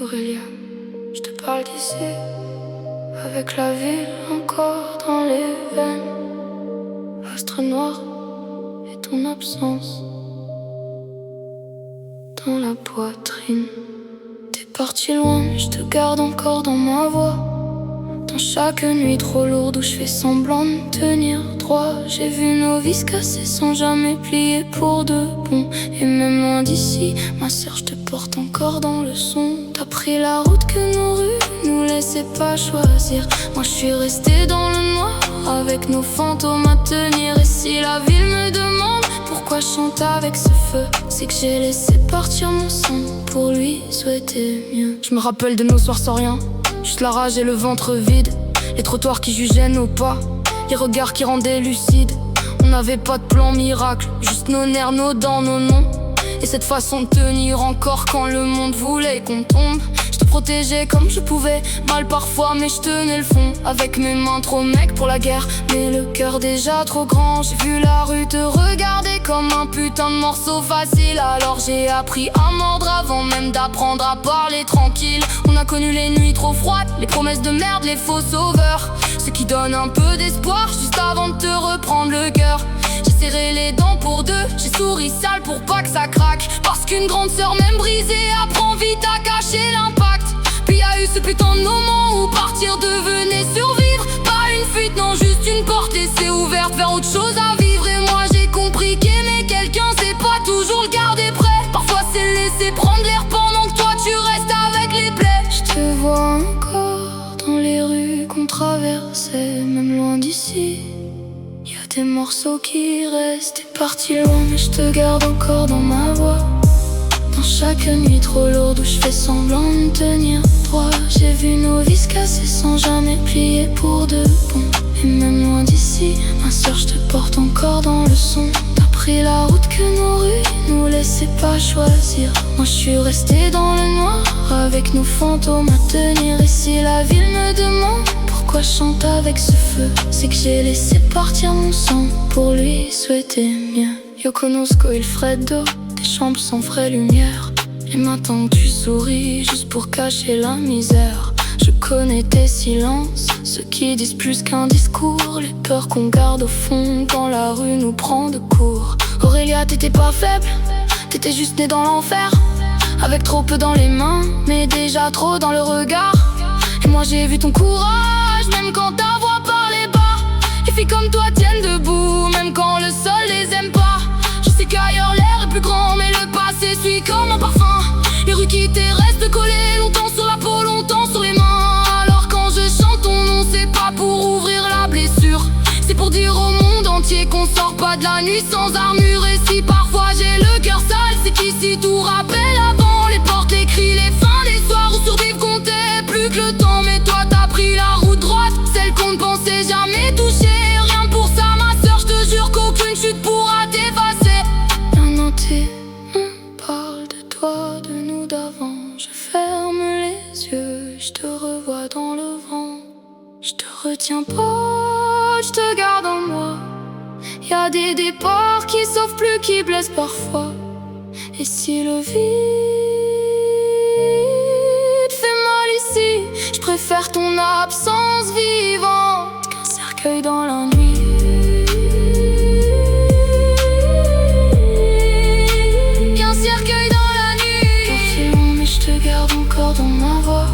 Aurélia, je te parle d'ici, avec la ville encore dans les veines. Astre noir et ton absence dans la poitrine. T'es parti loin, mais je te garde encore dans ma voix. Dans chaque nuit trop lourde où je fais semblant de tenir droit. J'ai vu nos vies se casser sans jamais plier pour de bon. Et même loin d'ici, ma sœur, je te porte encore dans le son. T'as pris la route que nos rues nous laissaient pas choisir. Moi je suis restée dans le noir avec nos fantômes à tenir. Et si la ville me demande pourquoi je chante avec ce feu, c'est que j'ai laissé partir mon sang pour lui souhaiter mieux. Je me rappelle de nos soirs sans rien, juste la rage et le ventre vide. Les trottoirs qui jugeaient nos pas, les regards qui rendaient lucides. On n'avait pas de plan miracle, juste nos nerfs, nos dents, nos noms. Et cette façon de tenir encore quand le monde voulait qu'on tombe. Je te protégeais comme je pouvais, mal parfois mais je tenais le fond. Avec mes mains trop mecs pour la guerre, mais le cœur déjà trop grand. J'ai vu la rue te regarder comme un putain de morceau facile. Alors j'ai appris à mordre avant même d'apprendre à parler tranquille. On a connu les nuits trop froides, les promesses de merde, les faux sauveurs. Ce qui donne un peu d'espoir juste avant de te reprendre le cœur. J'ai serré les dents pour deux, j'ai souri sale pour pas que ça craque. Parce qu'une grande sœur même brisée apprend vite à cacher l'impact. Puis y a eu ce putain de moment où partir devenait survivre. Pas une fuite, non juste une porte laissée ouverte vers autre chose à vivre. Et moi j'ai compris qu'aimer quelqu'un c'est pas toujours le garder prêt. Parfois c'est laisser prendre l'air pendant que toi tu restes avec les plaies. Je te vois encore dans les rues qu'on traversait, même loin d'ici. Y'a des morceaux qui restent, t'es parti loin mais je te garde encore dans ma voix. Dans chaque nuit trop lourde où je fais semblant de tenir droit. J'ai vu nos vies se casser sans jamais plier pour de bon. Et même loin d'ici, ma sœur, je te porte encore dans le son. T'as pris la route que nos rues nous laissaient pas choisir. Moi je suis restée dans le noir avec nos fantômes à tenir. Et si la ville me demande pourquoi je chante avec ce feu, c'est que j'ai laissé partir mon sang pour lui souhaiter mieux. Yoko no Tsuko et le Freddo, des chambres sans vraie lumière. Et maintenant tu souris juste pour cacher la misère. Je connais tes silences, ceux qui disent plus qu'un discours. Les peurs qu'on garde au fond quand la rue nous prend de court. Aurélia, t'étais pas faible, t'étais juste née dans l'enfer. Avec trop peu dans les mains, mais déjà trop dans le regard. Et moi j'ai vu ton courage, même quand ta voix parlait bas. Les filles comme toi tiennent debout, même quand le sol les aime pas. Je sais qu'ailleurs l'air est plus grand, mais le passé suit comme un parfum. Les rues qui t'es restent collées longtemps sur la peau, longtemps sur les mains. Alors quand je chante ton nom, c'est pas pour ouvrir la blessure, c'est pour dire au monde entier qu'on sort pas de la nuit sans armure. Et si parfois j'ai le cœur sale, c'est qu'ici tout rappelle avant. Les portes, les cris, les fins des soirs où survivre comptait plus que le temps. Mais toi t'as pris la route droite, celle qu'on ne pensait jamais toucher. Rien pour ça ma sœur, je te jure qu'aucune chute pourra t'effacer. Maintenant on parle de toi, de nous d'avant. Je ferme les yeux, je te revois dans le vent. Je te retiens pas, je te garde en moi. Y'a des départs qui sauvent plus, qui blessent parfois. Et si le vide fait mal ici, je préfère ton absence vivante qu'un cercueil dans la nuit. Qu'un cercueil dans la nuit. Parti loin mais je te garde encore dans ma voix.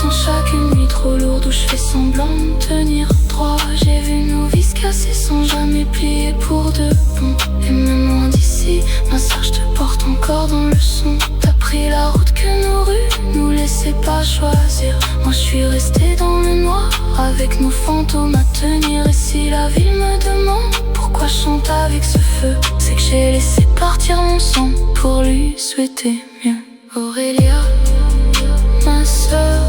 Dans chaque nuit trop lourde où je fais semblant de tenir droit. J'ai vu nos vies se casser sans jamais plier pour de bon. Et même loin d'ici, ma sœur, je te porte encore dans le son. T'as pris la route que nos rues nous laissaient pas choisir. Moi je suis restée dans le noir avec nos fantômes à tenir. Et si la ville me demande pourquoi je chante avec ce feu, c'est que j'ai laissé partir mon sang pour lui souhaiter mieux. Aurélia, ma sœur.